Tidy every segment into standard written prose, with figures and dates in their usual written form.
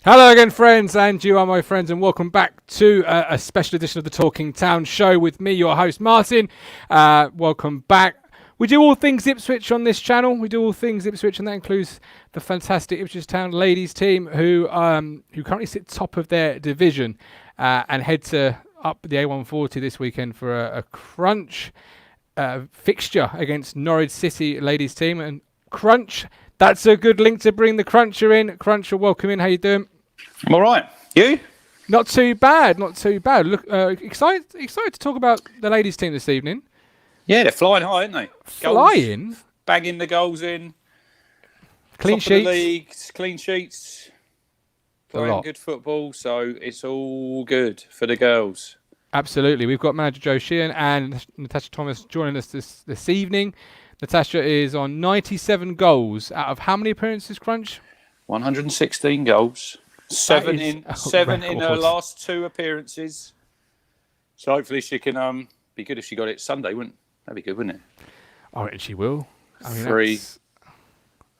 Hello again, friends, and you are my friends, and welcome back to a special edition of the Talking Town Show with me, your host, Martin. Welcome back. We do all things Ipswich on this channel. We do all things Ipswich, and that includes the fantastic Ipswich Town Ladies team, who currently sit top of their division and head to up the A140 this weekend for a crunch fixture against Norwich City Ladies team. And Crunch, that's a good link to bring the Cruncher in. Cruncher, welcome in. How you doing? I'm all right. You? Not too bad. Not too bad. Look, excited to talk about the ladies' team this evening. Yeah, they're flying high, aren't they? Flying? Goals, bagging the goals in. Clean top sheets. Of the league, clean sheets. Playing good football, so it's all good for the girls. Absolutely. We've got manager Joe Sheehan and Natasha Thomas joining us this evening. Natasha is on 97 goals out of how many appearances, Crunch? 116 goals. Seven in her last two appearances. So hopefully she can be good if she got it Sunday, wouldn't? That'd be good, wouldn't it? I reckon she will. I mean, 3.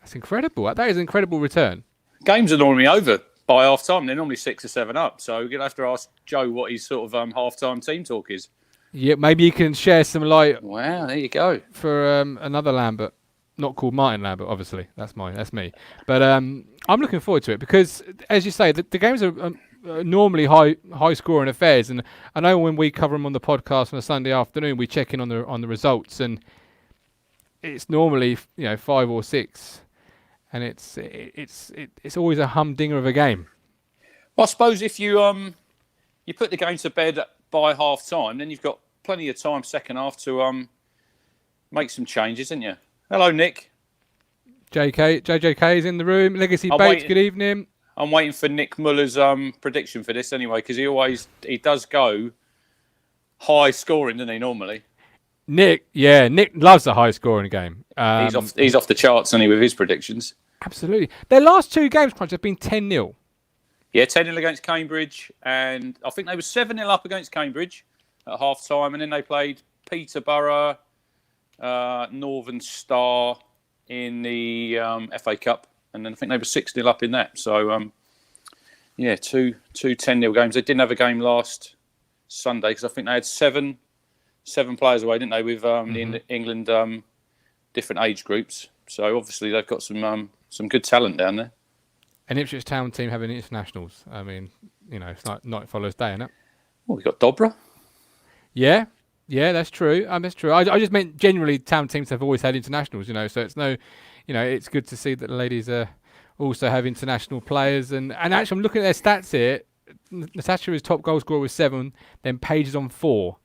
That's incredible. That is an incredible return. Games are normally over by half time. They're normally 6 or 7 up. So you're gonna have to ask Joe what his sort of half time team talk is. Yeah, maybe you can share some light. Wow, there you go. For another Lambert, not called Martin Lambert, obviously. That's me. But I'm looking forward to it because, as you say, the games are normally high scoring affairs, and I know when we cover them on the podcast on a Sunday afternoon, we check in on the results, and it's normally 5 or 6, and it's always a humdinger of a game. Well, I suppose if you put the game to bed by half time, then you've got plenty of time second half to make some changes, haven't you? Hello, Nick. JJK is in the room. Legacy Bates, good evening. I'm waiting for Nick Muller's prediction for this anyway, because he does go high scoring, doesn't he, normally? Nick loves a high scoring game. He's off the charts, isn't he, with his predictions? Absolutely. Their last two games, Crunch, have been 10-0. Yeah, 10-0 against Cambridge, and I think they were 7-0 up against Cambridge at half time, and then they played Peterborough, Northern Star in the FA Cup, and then I think they were 6-0 up in that. So, two 10-0 games. They didn't have a game last Sunday because I think they had seven players away, didn't they, with the England different age groups. So obviously they've got some good talent down there. An Ipswich Town team having internationals. I mean, it's like night follows day, isn't it? Well, we've got Dobra. Yeah, that's true. That's true. I just meant generally town teams have always had internationals, so it's it's good to see that the ladies also have international players. And actually, I'm looking at their stats here. Natasha is top goal scorer with 7, then Paige is on 4.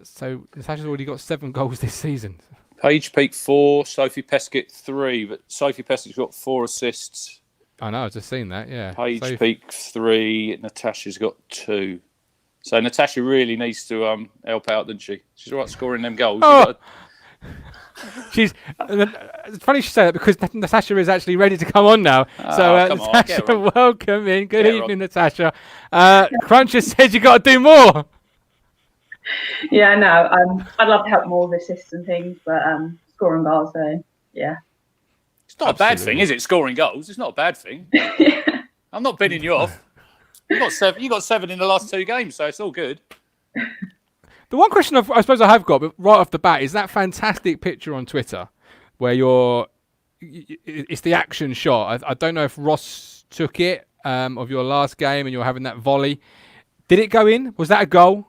So Natasha's already got 7 goals this season. Paige peaked 4, Sophie Peskett 3, but Sophie Peskett's got 4 assists. I know, I've just seen that, yeah. Paige peaked 3, Natasha's got 2. So Natasha really needs to help out, doesn't she? She's all right scoring them goals. Oh. It's funny you say that because Natasha is actually ready to come on now. So Natasha, welcome in. Good evening, Natasha. Cruncher said you got to do more. Yeah, no. I'd love to help more with assists and things, but scoring goals, so yeah. It's not a bad thing, is it? Scoring goals. It's not a bad thing. I'm not bidding you off. You got 7 in the last 2 games, so it's all good. The one question I suppose I have got, but right off the bat, is that fantastic picture on Twitter where it's the action shot. I don't know if Ross took it of your last game and you're having that volley. Did it go in? Was that a goal?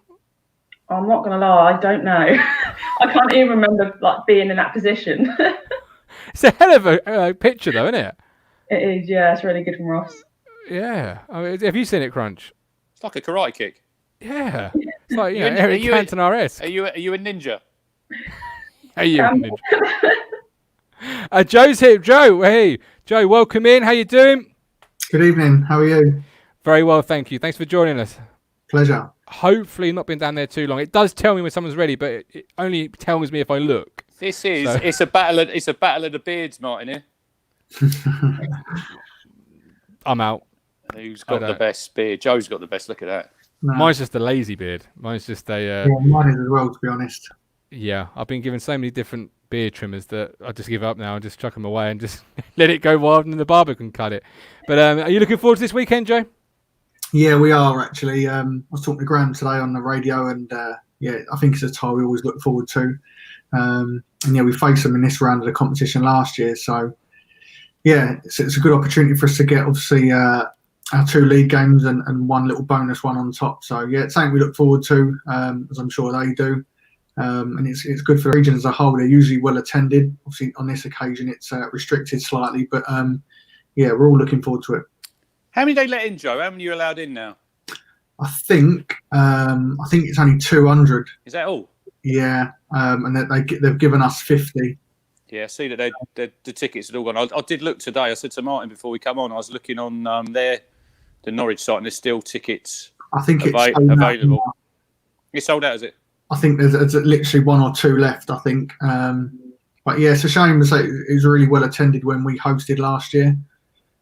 I'm not going to lie, I don't know. I can't even remember being in that position. It's a hell of a picture, though, isn't it? It is, yeah. It's really good from Ross. Yeah. I mean, have you seen it, Crunch? It's like a karate kick. Yeah. It's like, Eric Cantona-esque. Are you a ninja? Are you a ninja? Joe's here. Joe, hey. Joe, welcome in. How you doing? Good evening. How are you? Very well, thank you. Thanks for joining us. Pleasure. Hopefully not been down there too long. It does tell me when someone's ready, but it only tells me if I look. It's a battle of the beards, Martin, here. I'm out. Who's got the best beard? Joe's got the best. Look at that. No. Mine's just a lazy beard. Mine's just a... mine is as well, to be honest. Yeah, I've been given so many different beard trimmers that I just give up now and just chuck them away and just let it go wild and the barber can cut it. But are you looking forward to this weekend, Joe? Yeah, we are actually. I was talking to Graham today on the radio, and yeah, I think it's a tie we always look forward to. And yeah, we faced them in this round of the competition last year, so yeah, it's a good opportunity for us to get obviously our 2 league games and one little bonus one on top. So yeah, it's something we look forward to, as I'm sure they do. And it's good for the region as a whole. They're usually well attended. Obviously, on this occasion, it's restricted slightly, but yeah, we're all looking forward to it. How many they let in, Joe? How many are you allowed in now? I think it's only 200. Is that all? Yeah, and they've given us 50. Yeah, I see that the tickets had all gone. I did look today. I said to Martin before we come on, I was looking on the Norwich site, and there's still tickets I think it's available. It's sold out, is it? I think there's literally 1 or 2 left, I think. But yeah, it's a shame to say it was really well attended when we hosted last year.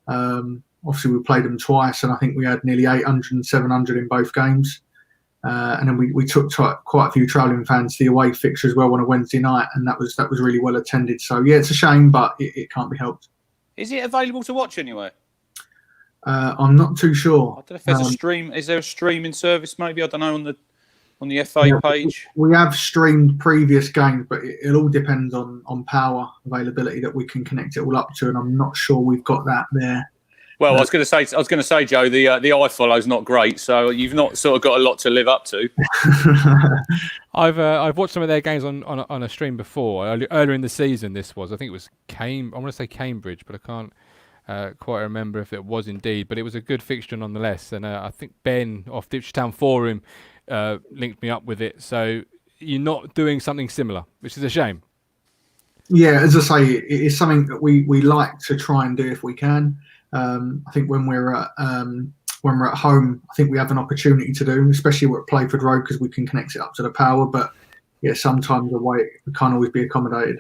Obviously, we played them twice, and I think we had nearly 800 and 700 in both games. And then we took quite a few travelling fans to the away fixture as well on a Wednesday night, and that was really well attended. So yeah, it's a shame, but it can't be helped. Is it available to watch anywhere? I'm not too sure. I don't know if there's a stream. Is there a streaming service? Maybe, I don't know, on the FA page. We have streamed previous games, but it all depends on power availability that we can connect it all up to, and I'm not sure we've got that there. Well, I was going to say, Joe, the iFollow's not great, so you've not sort of got a lot to live up to. I've watched some of their games on a stream before. Earlier in the season, I think it was I want to say Cambridge, but I can't quite remember if it was indeed. But it was a good fixture nonetheless, and I think Ben off the Ipswich Town Forum linked me up with it. So you're not doing something similar, which is a shame. Yeah, as I say, it is something that we like to try and do if we can. I think when we're at home, I think we have an opportunity to do, especially at Playford Road, because we can connect it up to the power. But yeah, sometimes away we can't always be accommodated.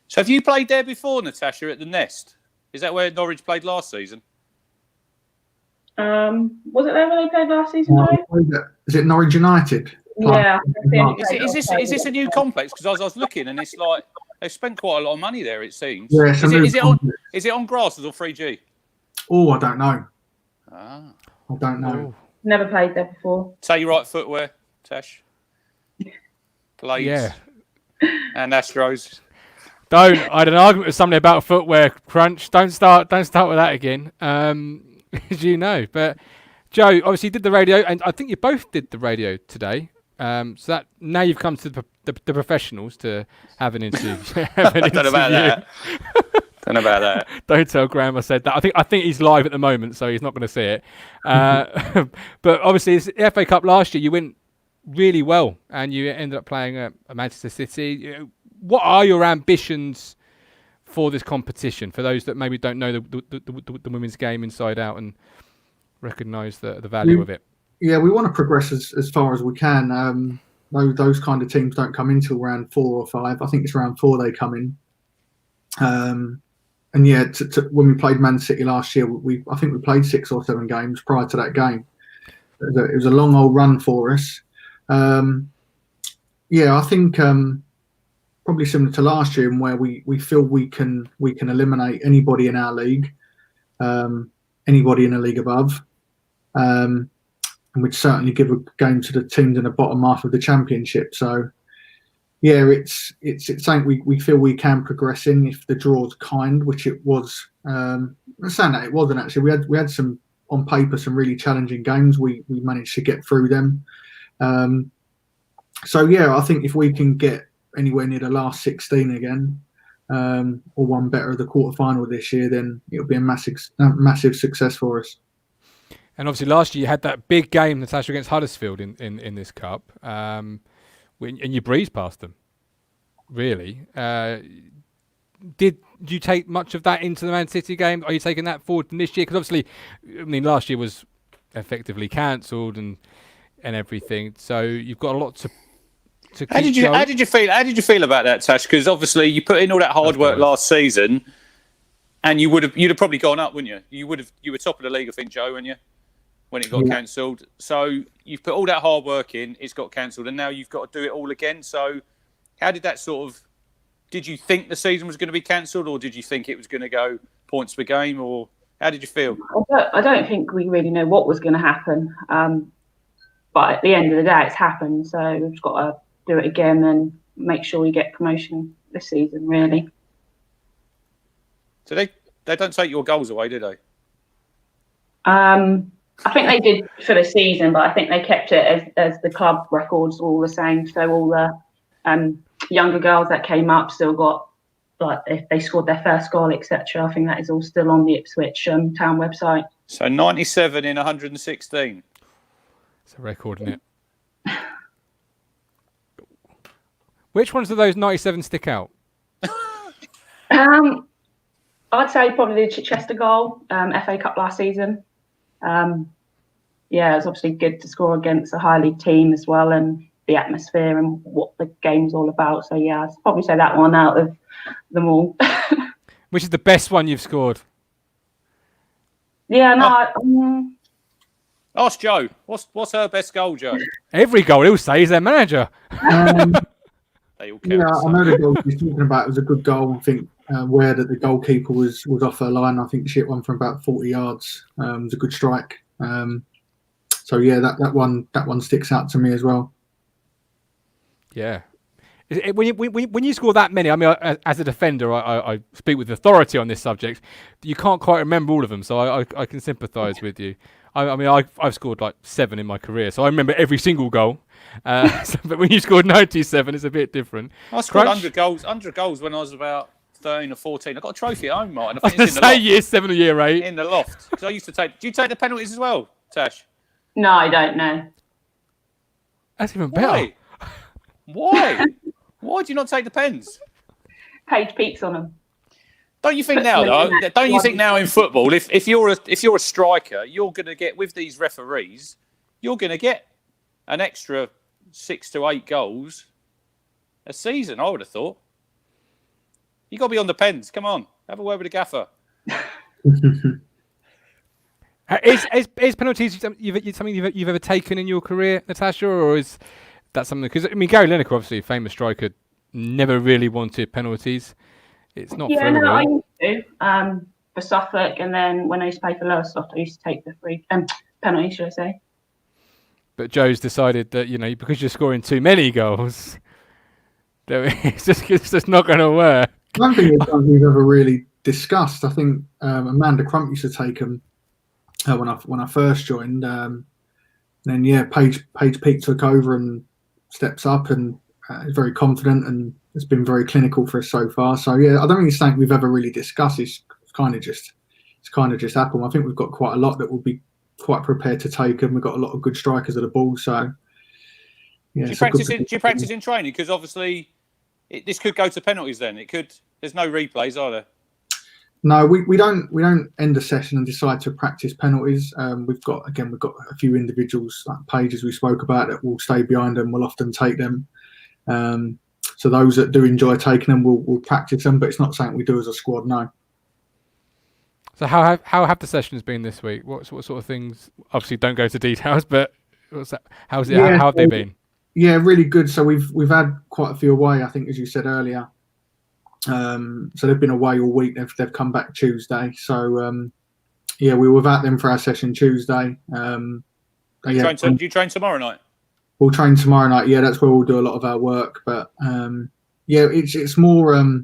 So have you played there before, Natasha, at the Nest? Is that where Norwich played last season? Was it there when they played last season? Is it Norwich United? Yeah. Is this a new complex? Because I was looking, and it's like they've spent quite a lot of money there. It seems. Yeah, is it on grass or 3G? Oh, I don't know. I don't know. Never played there before. Say your right footwear, Tash. Blades. Yeah. And Astros. I had an argument with somebody about footwear crunch. Don't start with that again. As you know. But Joe, obviously you did the radio, and I think you both did the radio today. So that now you've come to the professionals to have an interview. I don't know about that. Don't know about that. Don't tell Graham I said that. I think he's live at the moment, so he's not going to see it. But obviously, it's the FA Cup last year. You went really well, and you ended up playing at Manchester City. What are your ambitions for this competition? For those that maybe don't know the women's game inside out and recognise the value of it. Yeah, we want to progress as far as we can. Those kind of teams don't come in till round 4 or 5. I think it's round 4 they come in. And yeah, when we played Man City last year, I think we played 6 or 7 games prior to that game. It was a long old run for us. Yeah, I think probably similar to last year, in where we feel we can eliminate anybody in our league, anybody in a league above, and we'd certainly give a game to the teams in the bottom half of the championship. So. Yeah, it's something we feel we can progress in if the draw's kind, which it was. I'm saying that it wasn't actually. We had some on paper some really challenging games. We managed to get through them. So yeah, I think if we can get anywhere near the last 16 again, or one better of the quarterfinal this year, then it'll be a massive success for us. And obviously last year you had that big game, Natasha, against Huddersfield in this cup. And you breezed past them, really. Did you take much of that into the Man City game? Are you taking that forward from this year? Because obviously, I mean, last year was effectively cancelled and everything. So you've got a lot to keep going. How did you feel about that, Tash? Because obviously you put in all that hard work last season, and you'd have probably gone up, wouldn't you? You were top of the league, I think, Joe, weren't you? When it got cancelled. So you've put all that hard work in, it's got cancelled, and now you've got to do it all again. So how did that sort of did you think the season was going to be cancelled, or did you think it was going to go points per game, or how did you feel? I don't think we really know what was going to happen. But at the end of the day, it's happened. So we've just got to do it again and make sure we get promotion this season, really. So they don't take your goals away, do they? I think they did for the season, but I think they kept it as the club records all the same. So all the younger girls that came up still got, like, if they scored their first goal, etc. I think that is all still on the Ipswich Town website. So 97 in 116. It's a record, isn't it? Which ones of those 97 stick out? I'd say probably the Chichester goal, FA Cup last season. Yeah, it was obviously good to score against a high league team as well, and the atmosphere and what the game's all about. So yeah, I'd probably say that one out of them all. Which is the best one you've scored? Yeah, no. Ask Joe. What's her best goal, Joe? Every goal he'll say is their manager. They all count. Yeah, I know the goal he's talking about was a good goal. I think where that the goalkeeper was off her line. I think she hit one from about 40 yards. It was a good strike. So yeah, that one sticks out to me as well. Yeah. When you score that many, I mean, as a defender, I speak with authority on this subject. You can't quite remember all of them, so I can sympathise with you. I mean, I've scored like 7 in my career, so I remember every single goal. But when you scored 97, it's a bit different. I scored 100 goals when I was about 13 or 14. I got a trophy at home, Martin. I was going to say year 7 or year 8. In the loft. Because I used to take... Do you take the penalties as well, Tash? No, I don't know. That's even better. Why? Why do you not take the pens? Page peaks on them. Don't you think now, though? Don't you think now in football, if you're a striker, you're going to get, with these referees, you're going to get an extra 6 to 8 goals a season? I would have thought. You got to be on the pens. Come on, have a word with the gaffer. Is penalties something you've ever taken in your career, Natasha, or is that something? Because I mean, Gary Lineker, obviously a famous striker, never really wanted penalties. It's not for everyone. I used to for Suffolk, and then when I used to play for Lowestoft, I used to take the free penalties, should I say? But Joe's decided that because you're scoring too many goals, it's just not going to work. I don't think it's something we've ever really discussed. I think Amanda Crump used to take them when I first joined. Then yeah, Paige Peake took over and steps up and is very confident and has been very clinical for us so far. So yeah, I don't think it's something we've ever really discussed. It's kind of just happened. I think we've got quite a lot that will be quite prepared to take them. We've got a lot of good strikers of the ball. So yeah, do you practice in training? Because obviously this could go to penalties. Then it could. There's no replays, are there? No, we don't end a session and decide to practice penalties. We've got a few individuals, like Paige, we spoke about, that will stay behind them. We'll often take them. So those that do enjoy taking them will practice them, but it's not something we do as a squad. No. So how have the sessions been this week? What sort of things? Obviously, don't go to details, but what's that? How's it? Yeah, how have they been? Yeah, really good. So we've had quite a few away. I think, as you said earlier. So they've been away all week. They've come back Tuesday. So yeah, we were without them for our session Tuesday. Do you train tomorrow night? We'll train tomorrow night. Yeah, that's where we'll do a lot of our work. But yeah, it's more.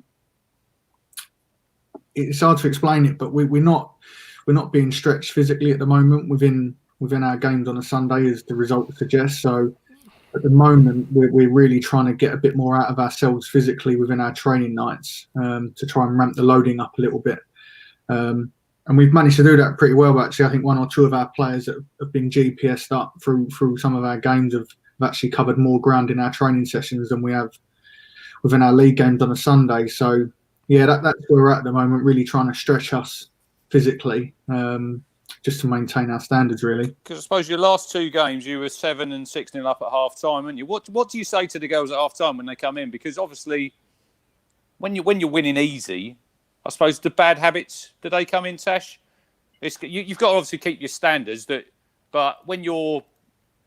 It's hard to explain it, but we're not being stretched physically at the moment within our games on a Sunday, as the result suggests. So at the moment, we're really trying to get a bit more out of ourselves physically within our training nights to try and ramp the loading up a little bit. And we've managed to do that pretty well, actually. I think 1 or 2 of our players that have been GPS'd up through some of our games have actually covered more ground in our training sessions than we have within our league games on a Sunday. So yeah, that's where we're at the moment, really trying to stretch us physically, just to maintain our standards, really. Because I suppose your last 2 games, you were 7 and 6-0 up at half time, weren't you? What do you say to the girls at half time when they come in? Because obviously, when you're winning easy, I suppose the bad habits, do they come in, Tash? You've got to obviously keep your standards, but when you're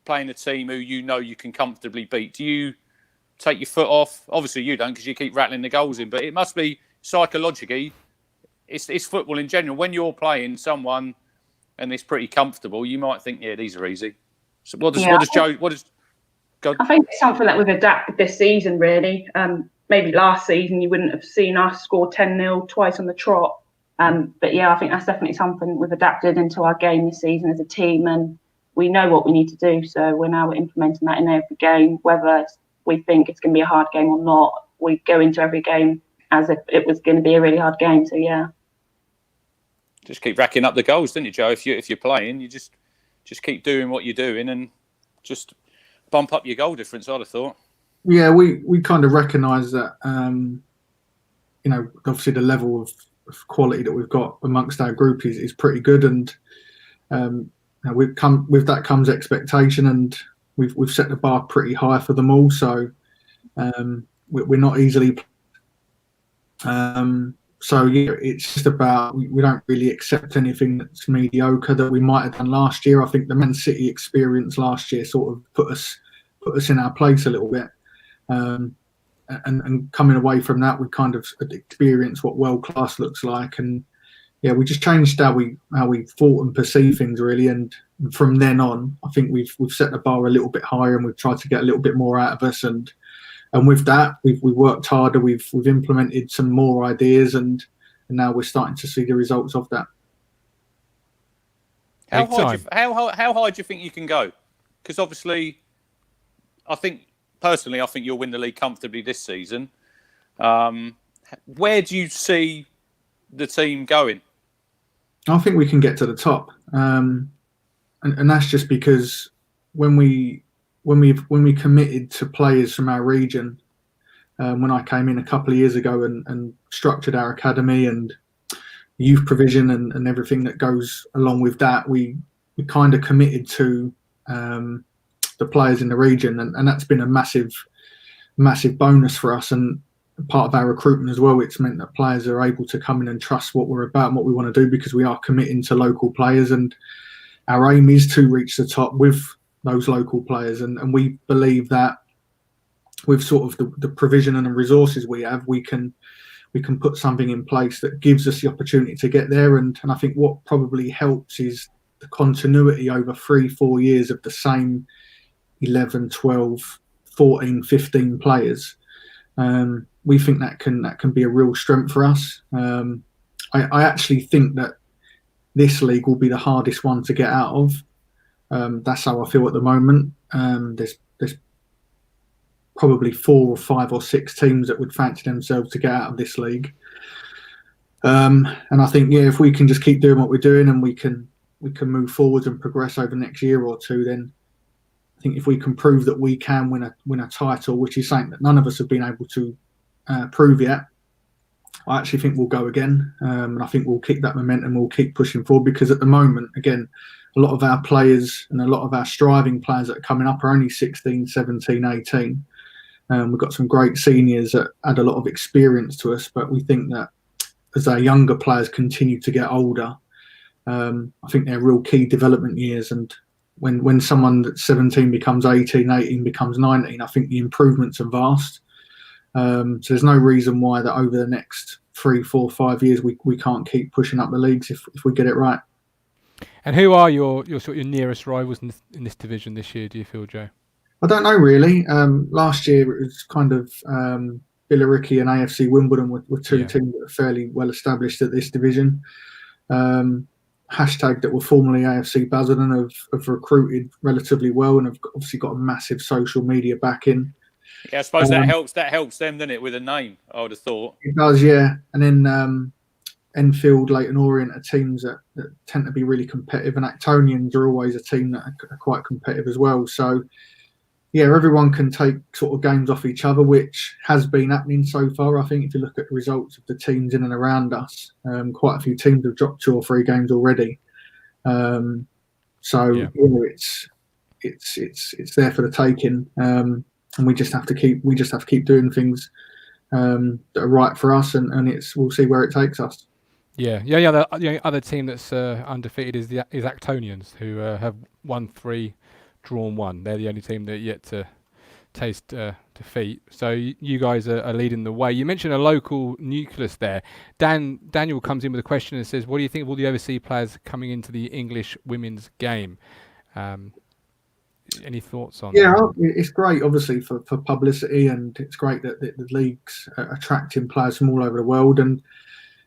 playing a team who you know you can comfortably beat, do take your foot off? Obviously, you don't because you keep rattling the goals in. But it must be psychologically, it's football in general. When you're playing someone and it's pretty comfortable, you might think, yeah, these are easy. So what does Joe? I think it's something that we've adapted this season, really. Maybe last season you wouldn't have seen us score 10-0 twice on the trot. But yeah, I think that's definitely something we've adapted into our game this season as a team, and we know what we need to do. So we're now implementing that in every game, whether we think it's going to be a hard game or not. We go into every game as if it was going to be a really hard game. So yeah. Just keep racking up the goals, don't you, Joe? If you're playing, you just keep doing what you're doing and just bump up your goal difference, I'd have thought. Yeah, we kind of recognise that, obviously the level of quality that we've got amongst our group is pretty good, and with that comes expectation, and we've set the bar pretty high for them all. So we're not easily. So yeah, it's just about we don't really accept anything that's mediocre that we might have done last year. I think the Man City experience last year sort of put us in our place a little bit, and coming away from that, we kind of experienced what world class looks like, and yeah, we just changed how we thought and perceive things really, and from then on, I think we've set the bar a little bit higher, and we've tried to get a little bit more out of us, and with that, we've worked harder. We've implemented some more ideas, and now we're starting to see the results of that. How high do you think you can go? Because obviously, I think you'll win the league comfortably this season. Where do you see the team going? I think we can get to the top, and that's just because when we committed to players from our region, when I came in a couple of years ago and structured our academy and youth provision and everything that goes along with that, we kind of committed to the players in the region, and that's been a massive bonus for us, and part of our recruitment as well. It's meant that players are able to come in and trust what we're about and what we want to do, because we are committing to local players, and our aim is to reach the top with those local players, and we believe that with sort of the provision and the resources we have, we can put something in place that gives us the opportunity to get there. And I think what probably helps is the continuity over 3-4 years of the same 11, 12, 14, 15 players. We think that can be a real strength for us. I actually think that this league will be the hardest one to get out of. That's how I feel at the moment. There's probably 4 or 5 or 6 teams that would fancy themselves to get out of this league. And I think, yeah, if we can just keep doing what we're doing and we can move forward and progress over the next year or two, then I think if we can prove that we can win a title, which is something that none of us have been able to prove yet, I actually think we'll go again. And I think we'll keep that momentum, we'll keep pushing forward, because at the moment, again, a lot of our players and a lot of our striving players that are coming up are only 16, 17, 18. We've got some great seniors that add a lot of experience to us, but we think that as our younger players continue to get older, I think they're real key development years. And when someone that's 17 becomes 18, 18 becomes 19, I think the improvements are vast. So there's no reason why that over the next 3, 4, 5 years we can't keep pushing up the leagues if we get it right. And who are your nearest rivals in this division this year, do you feel, Joe? I don't know really. Last year it was kind of Billericay and AFC Wimbledon were two teams that are fairly well established at this division. Hashtag that were formerly AFC Basildon have recruited relatively well and have obviously got a massive social media backing. Yeah, I suppose that helps them, doesn't it, with a name, I would have thought. It does, yeah. And then Enfield, Leyton Orient are teams that tend to be really competitive, and Actonians are always a team that are quite competitive as well. So, yeah, everyone can take sort of games off each other, which has been happening so far. I think if you look at the results of the teams in and around us, quite a few teams have dropped 2 or 3 games already. It's there for the taking, and we just have to keep doing things that are right for us, and we'll see where it takes us. Yeah. The other team that's undefeated is Actonians, who have won 3, drawn 1. They're the only team that are yet to taste defeat. So you guys are leading the way. You mentioned a local nucleus there. Daniel comes in with a question and says, what do you think of all the overseas players coming into the English women's game? Any thoughts on that? It's great, obviously, for publicity, and it's great that the leagues are attracting players from all over the world. And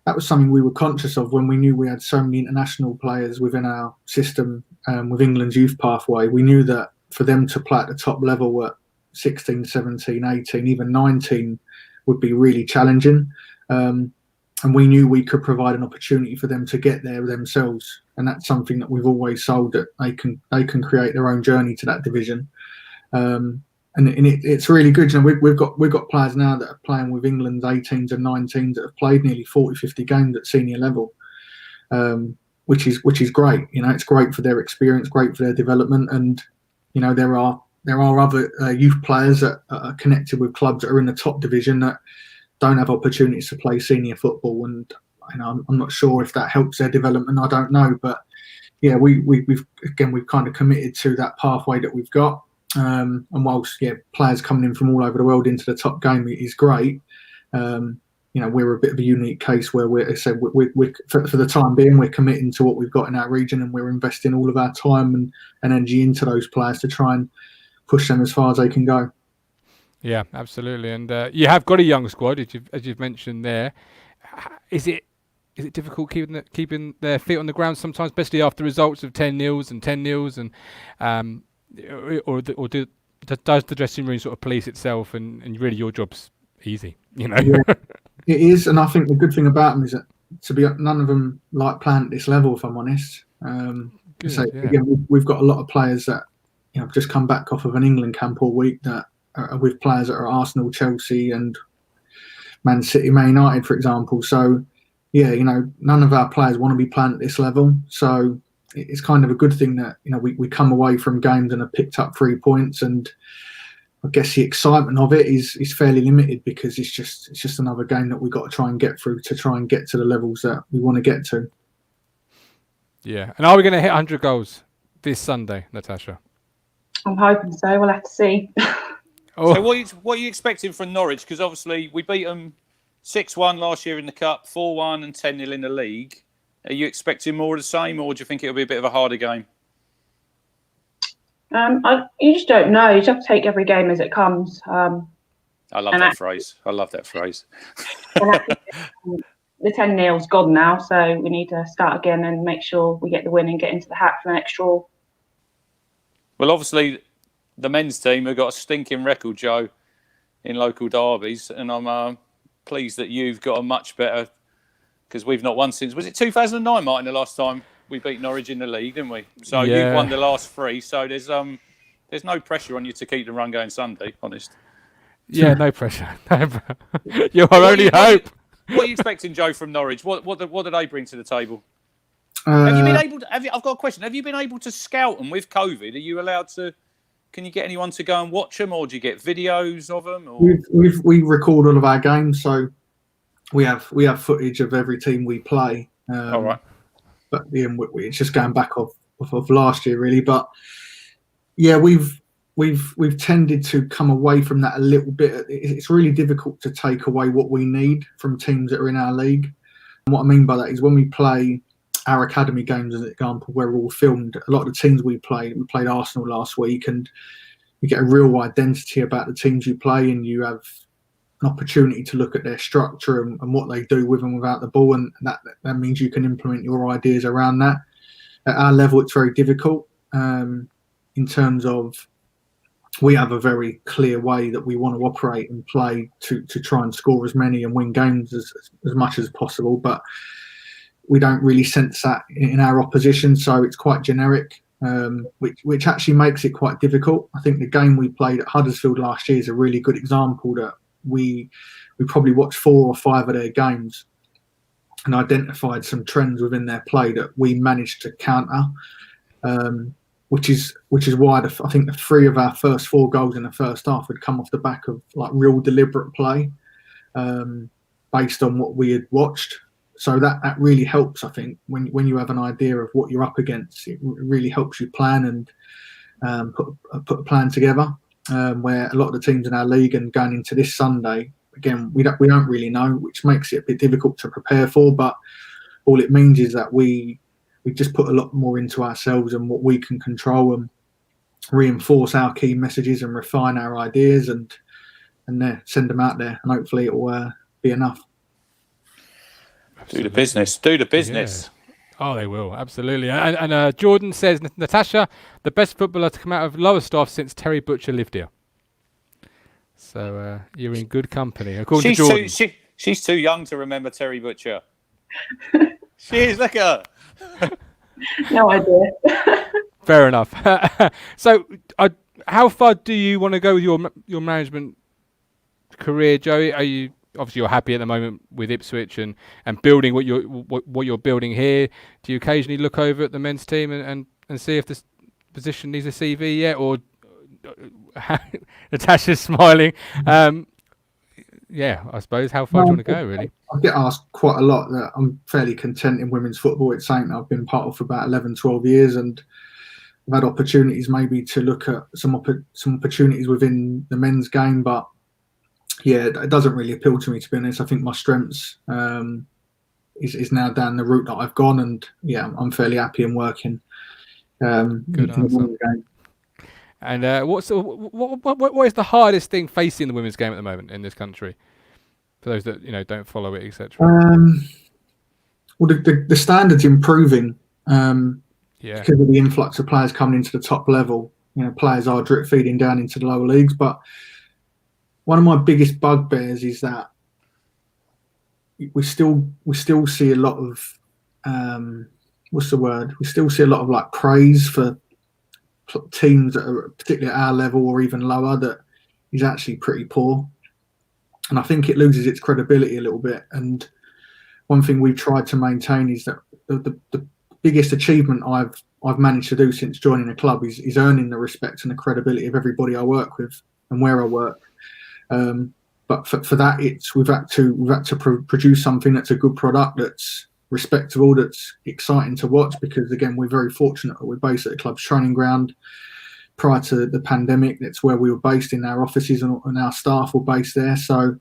that was something we were conscious of when we knew we had so many international players within our system with England's youth pathway. We knew that for them to play at the top level at 16, 17, 18, even 19 would be really challenging. And we knew we could provide an opportunity for them to get there themselves. And that's something that we've always sold, that they can create their own journey to that division. And it's really good. You know, we've got players now that are playing with England's 18s and 19s that have played nearly 40, 50 games at senior level, which is great. You know, it's great for their experience, great for their development. And, you know, there are other youth players that are connected with clubs that are in the top division that don't have opportunities to play senior football. And, you know, I'm not sure if that helps their development. I don't know. But, yeah, we've kind of committed to that pathway that we've got. And whilst players coming in from all over the world into the top game is great, you know, we're a bit of a unique case where we're for the time being, we're committing to what we've got in our region, and we're investing all of our time and energy into those players to try and push them as far as they can go. Yeah, absolutely. And you have got a young squad, as you've mentioned there. Is it difficult keeping their feet on the ground sometimes, especially after results of 10-0s and 10-0s, and or does the dressing room sort of police itself, and really your job's easy, you know? Yeah, it is, and I think the good thing about them is that none of them like playing at this level, if I'm honest. Again, we've got a lot of players that, you know, have just come back off of an England camp all week that are with players that are Arsenal, Chelsea, and Man City, Man United, for example. So, yeah, you know, none of our players want to be playing at this level. So it's kind of a good thing that, you know, we come away from games and have picked up 3 points, and I guess the excitement of it is fairly limited because it's just another game that we've got to try and get through to try and get to the levels that we want to get to. Yeah, and are we going to hit 100 goals this Sunday, Natasha? I'm hoping so. We'll have to see. So what are you expecting from Norwich? Because obviously we beat them 6-1 last year in the Cup, 4-1 and 10-0 in the league. Are you expecting more of the same, or do you think it'll be a bit of a harder game? You just don't know. You just have to take every game as it comes. I love that phrase. The 10-0's gone now, so we need to start again and make sure we get the win and get into the hat for the next draw. Well, obviously, the men's team have got a stinking record, Joe, in local derbies, and I'm pleased that you've got a much better, because we've not won since, was it 2009, Martin, the last time we beat Norwich in the league, didn't we? So you've won the last 3, so there's no pressure on you to keep the run going Sunday, honest. Yeah, no pressure. Your only hope. What are you expecting, Joe, from Norwich? What do they bring to the table? Have you been able to? I've got a question. Have you been able to scout them with COVID? Are you allowed to? Can you get anyone to go and watch them, or do you get videos of them? Or? We record all of our games, so we have footage of every team we play. All right. But it's just going back of last year, really. But yeah, we've tended to come away from that a little bit. It's really difficult to take away what we need from teams that are in our league. And what I mean by that is when we play our academy games, as an example, where we're all filmed, a lot of the teams we played Arsenal last week, and you get a real identity about the teams you play, and you have an opportunity to look at their structure and what they do with and without the ball, and that means you can implement your ideas around that. At our level, it's very difficult in terms of we have a very clear way that we want to operate and play to try and score as many and win games as much as possible, but we don't really sense that in our opposition, so it's quite generic, which actually makes it quite difficult. I think the game we played at Huddersfield last year is a really good example that we probably watched 4 or 5 of their games and identified some trends within their play that we managed to counter, which is why I think the 3 of our first 4 goals in the first half had come off the back of like real deliberate play based on what we had watched. So that really helps, I think, when you have an idea of what you're up against. It really helps you plan and put a plan together. where a lot of the teams in our league and going into this Sunday, again, we don't really know, which makes it a bit difficult to prepare for. But all it means is that we just put a lot more into ourselves and what we can control, and reinforce our key messages and refine our ideas, and send them out there, and hopefully it will be enough. Do the business. Yeah. Oh, they will, absolutely. And Jordan says, Natasha, the best footballer to come out of Lowestoft since Terry Butcher lived here. So you're in good company, according to Jordan. She's too young to remember Terry Butcher. She is, look at her. No idea. Fair enough. So how far do you want to go with your management career, Joey? Are you... Obviously, you're happy at the moment with Ipswich and building what you're building here. Do you occasionally look over at the men's team and see if this position needs a CV yet? Or Natasha's smiling. Yeah, I suppose. How far do you want to go, really? I get asked quite a lot that I'm fairly content in women's football. It's something I've been part of for about 11, 12 years, and I've had opportunities maybe to look at some opportunities within the men's game, but yeah, it doesn't really appeal to me, to be honest. I think my strengths is now down the route that I've gone, and yeah, I'm fairly happy and working. Good answer. And what is the hardest thing facing the women's game at the moment in this country, for those that don't follow it, etc.? Well, the standards improving because of the influx of players coming into the top level. Players are drip feeding down into the lower leagues, but one of my biggest bugbears is that we still see a lot of we still see a lot of like praise for teams that are particularly at our level or even lower that is actually pretty poor, and I think it loses its credibility a little bit. And one thing we've tried to maintain is that the biggest achievement I've managed to do since joining the club is earning the respect and the credibility of everybody I work with and where I work. But for that, we've had to produce something that's a good product, that's respectable, that's exciting to watch. Because again, we're very fortunate that we're based at the club's training ground. Prior to the pandemic, that's where we were based in our offices, and our staff were based there. So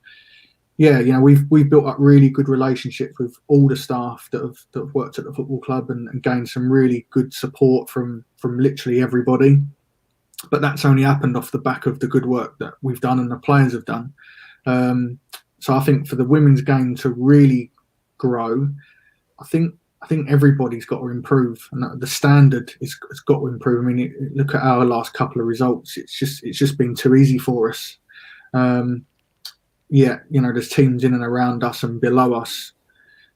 yeah, we've built up really good relationships with all the staff that have worked at the football club, and gained some really good support from literally everybody. But that's only happened off the back of the good work that we've done and the players have done. So I think for the women's game to really grow, I think everybody's got to improve, and the standard has got to improve. I mean, look at our last couple of results. It's just been too easy for us. There's teams in and around us and below us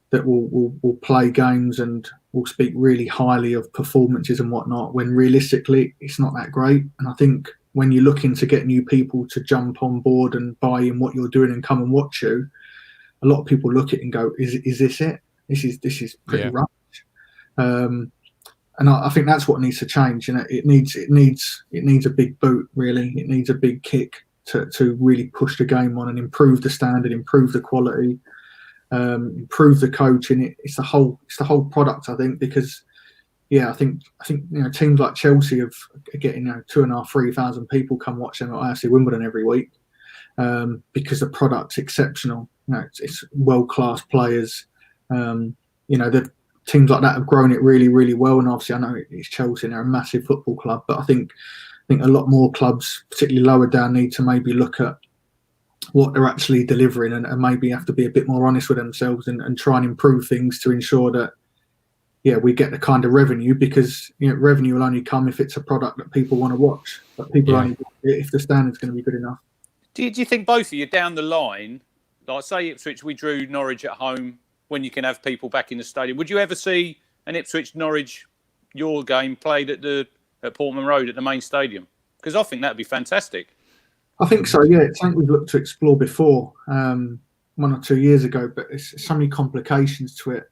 that will play games and will speak really highly of performances and whatnot, when realistically it's not that great. And I think when you're looking to get new people to jump on board and buy in what you're doing and come and watch you, a lot of people look at it and go, is this it? This is pretty rubbish. And I think that's what needs to change. It needs a big boot, really. It needs a big kick to really push the game on and improve the standard, improve the quality, improve the coaching. It's the whole product, I think, because I think teams like Chelsea are getting 2,500-3,000 people come watch them at IFC Wimbledon every week, because the product's exceptional. It's world-class players. The teams like that have grown it really, really well. And obviously, I know it's Chelsea and they're a massive football club, but I think a lot more clubs, particularly lower down, need to maybe look at what they're actually delivering, and maybe have to be a bit more honest with themselves and try and improve things to ensure that we get the kind of revenue, because revenue will only come if it's a product that people want to watch, but people only watch it if the standard's going to be good enough. Do you think both of you down the line, like say Ipswich, we drew Norwich at home when you can have people back in the stadium, would you ever see an Ipswich Norwich your game played at Portman Road at the main stadium? Because I think that'd be fantastic. I think so, yeah. It's something we've looked to explore before, 1 or 2 years ago, but there's so many complications to it,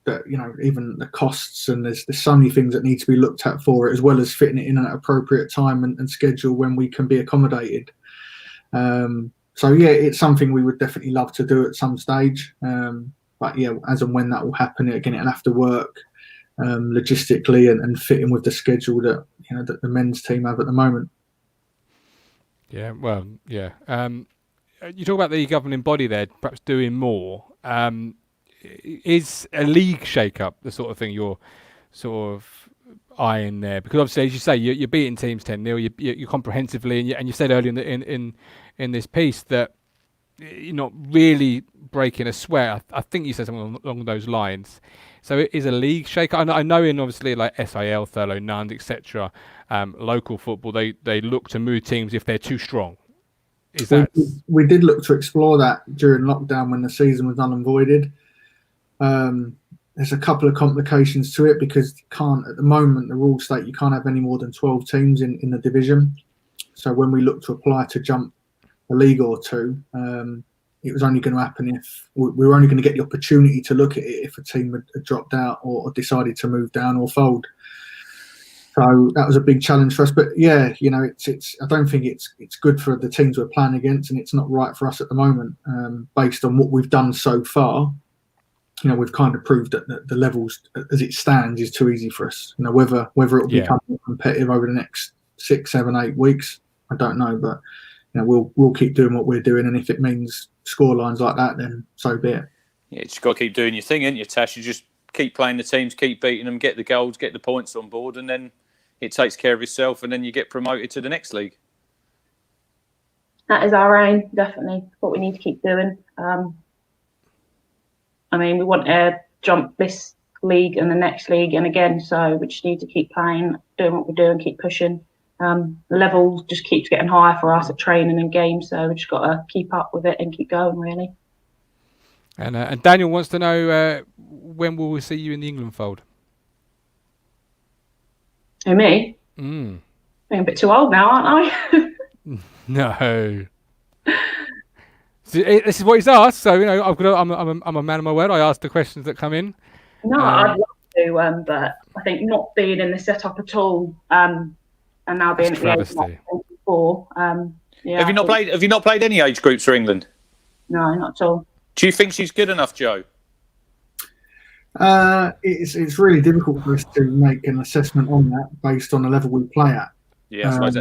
that even the costs, and there's so many things that need to be looked at for it, as well as fitting it in at an appropriate time and schedule when we can be accommodated. So it's something we would definitely love to do at some stage, but as and when that will happen, again, it'll have to work logistically and fit in with the schedule that that the men's team have at the moment. Yeah, well, yeah. You talk about the governing body there, perhaps doing more. Is a league shake-up the sort of thing you're sort of eyeing there? Because obviously, as you say, you're beating teams 10-0. You comprehensively, and you said earlier in this piece that you're not really breaking a sweat. I think you said something along those lines. So it is a league shake-up. I know in obviously like SIL, Thurlow, Nunn, etc. Local football, they look to move teams if they're too strong. We did look to explore that during lockdown when the season was null and voided. There's a couple of complications to it because at the moment the rules state you can't have any more than 12 teams in the division. So when we look to apply to jump a league or two, it was only going to happen if we were only going to get the opportunity to look at it if a team had dropped out or decided to move down or fold. So that was a big challenge for us. But yeah, it's I don't think it's good for the teams we're playing against, and it's not right for us at the moment. Based on what we've done so far, we've kind of proved that the levels as it stands is too easy for us. Whether it'll become competitive over the next 6, 7, 8 weeks, I don't know. But we'll keep doing what we're doing, and if it means score lines like that, then so be it. Yeah, you just got to keep doing your thing, ain't you, Tash? You just keep playing the teams, keep beating them, get the goals, get the points on board, and then it takes care of itself, and then you get promoted to the next league. That is our aim, definitely. What we need to keep doing. We want to jump this league and the next league and again, so we just need to keep playing, doing what we're doing, keep pushing. The level just keeps getting higher for us at training and games, so we just got to keep up with it and keep going, really. And Daniel wants to know when will we see you in the England fold? Who, me? I'm a bit too old now, aren't I? No. This is what he's asked, so I'm a man of my word. I ask the questions that come in. No, I'd love to, but I think not being in the setup at all, and now being at the age of 24. Yeah. Have you not played any age groups for England? No, not at all. Do you think she's good enough, Joe? It's really difficult for us to make an assessment on that based on the level we play at. Yeah, I suppose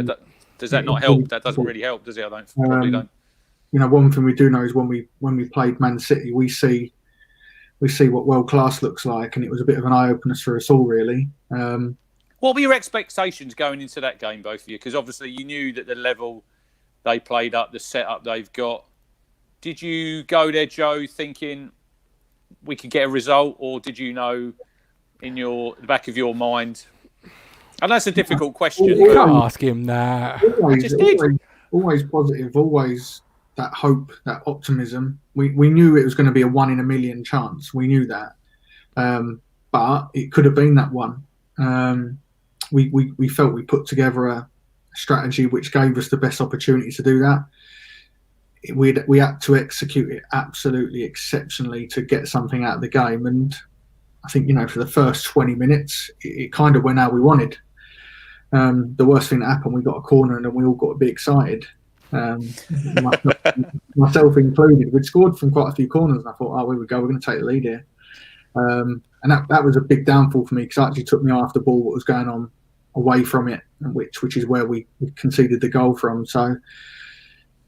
does that not help? That doesn't really help, does it? Probably don't. One thing we do know is when we played Man City, we see what world class looks like, and it was a bit of an eye opener for us all, really. What were your expectations going into that game, both of you? Because obviously you knew that the level they played up, the setup they've got. Did you go there, Joe, thinking we could get a result, or did you know in the back of your mind? And that's a difficult question. You can't ask him that. Always positive, always that hope, that optimism. We knew it was going to be a 1 in a million chance. We knew that, but it could have been that one. We felt we put together a strategy which gave us the best opportunity to do that. We had to execute it absolutely exceptionally to get something out of the game, and I think for the first 20 minutes it kind of went how we wanted. The worst thing that happened, we got a corner and then we all got a bit excited, myself included. We'd scored from quite a few corners and I thought, here we go, we're going to take the lead here, and that was a big downfall for me because it actually took me off the ball, what was going on away from it, which is where we conceded the goal from. So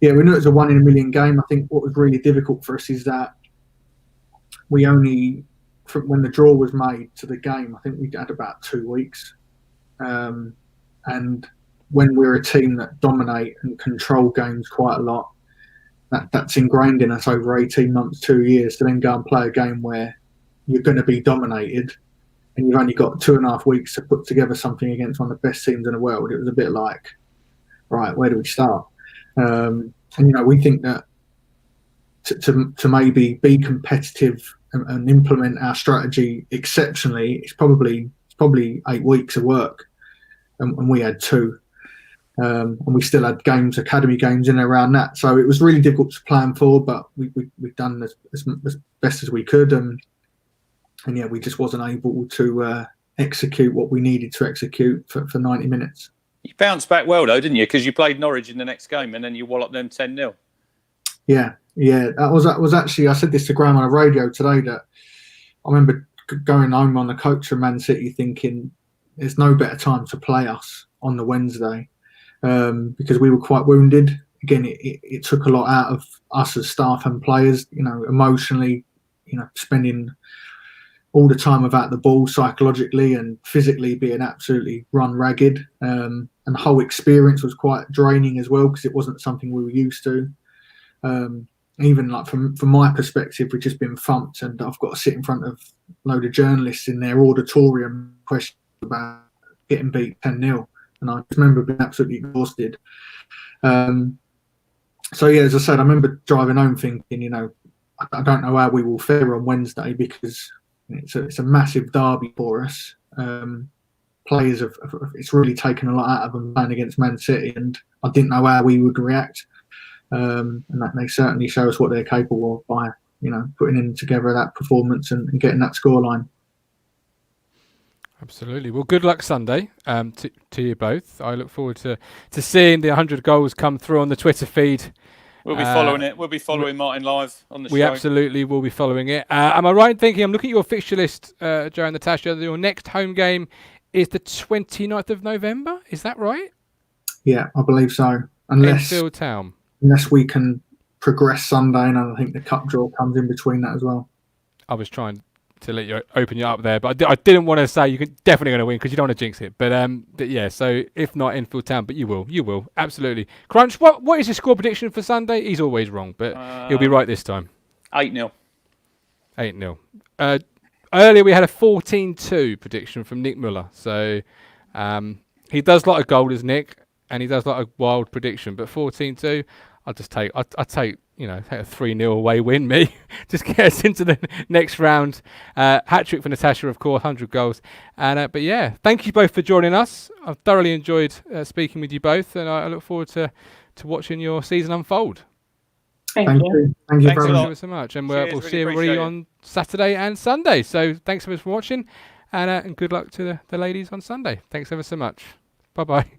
yeah, we knew it was a 1 in a million game. I think what was really difficult for us is that we only, from when the draw was made to the game, I think we had about 2 weeks. And when we're a team that dominate and control games quite a lot, that's ingrained in us over 18 months, 2 years, to then go and play a game where you're going to be dominated and you've only got 2.5 weeks to put together something against one of the best teams in the world. It was a bit like, right, where do we start? And we think that to maybe be competitive and implement our strategy exceptionally, it's probably 8 weeks of work, and we had 2, and we still had academy games in and around that. So it was really difficult to plan for, but we've done as best as we could, and yeah, we just wasn't able to execute what we needed to execute for 90 minutes. You bounced back well, though, didn't you? Because you played Norwich in the next game and then you walloped them 10-0. Yeah. That was actually, I said this to Graham on a radio today, that I remember going home on the coach from Man City thinking there's no better time to play us on the Wednesday. because we were quite wounded. Again, it took a lot out of us as staff and players, emotionally, spending all the time without the ball, psychologically and physically being absolutely run ragged. And the whole experience was quite draining as well, because it wasn't something we were used to. Even like from my perspective, we've just been thumped, and I've got to sit in front of a load of journalists in their auditorium questions about getting beat 10-0. And I just remember being absolutely exhausted. So yeah, as I said, I remember driving home thinking, I don't know how we will fare on Wednesday, because it's a massive derby for us. Players it's really taken a lot out of them playing against Man City, and I didn't know how we would react. And that they certainly show us what they're capable of by, putting in together that performance and getting that scoreline. Absolutely. Well, good luck Sunday to you both. I look forward to seeing the 100 goals come through on the Twitter feed. We'll be following it. We'll be following Martin live on the show. We absolutely will be following it. Am I right in thinking, I'm looking at your fixture list, Joe and Natasha, your next home game is the 29th of November? Is that right? Yeah, I believe so. Ipswich Town. Unless we can progress Sunday, and I think the cup draw comes in between that as well. I was trying to let you open you up there, but I didn't want to say you're definitely going to win, because you don't want to jinx it. But yeah, so if not Enfield Town, but you will absolutely. Crunch, what is your score prediction for Sunday? He's always wrong, but he'll be right this time. 8-0. 8-0. Earlier we had a 14-2 prediction from Nick Muller, so he does like a goal as Nick, and he does like a wild prediction, but 14-2, I'll take a 3-0 away win, me. Just get us into the next round. Hat-trick for Natasha, of course, 100 goals. And but yeah, thank you both for joining us. I've thoroughly enjoyed speaking with you both, and I look forward to watching your season unfold. Thank you. Thank you Thanks very a much. lot. Thanks so much. And Cheers, we'll really see everybody appreciate it. on Saturday and Sunday. So thanks so much for watching, and good luck to the ladies on Sunday. Thanks ever so much. Bye-bye.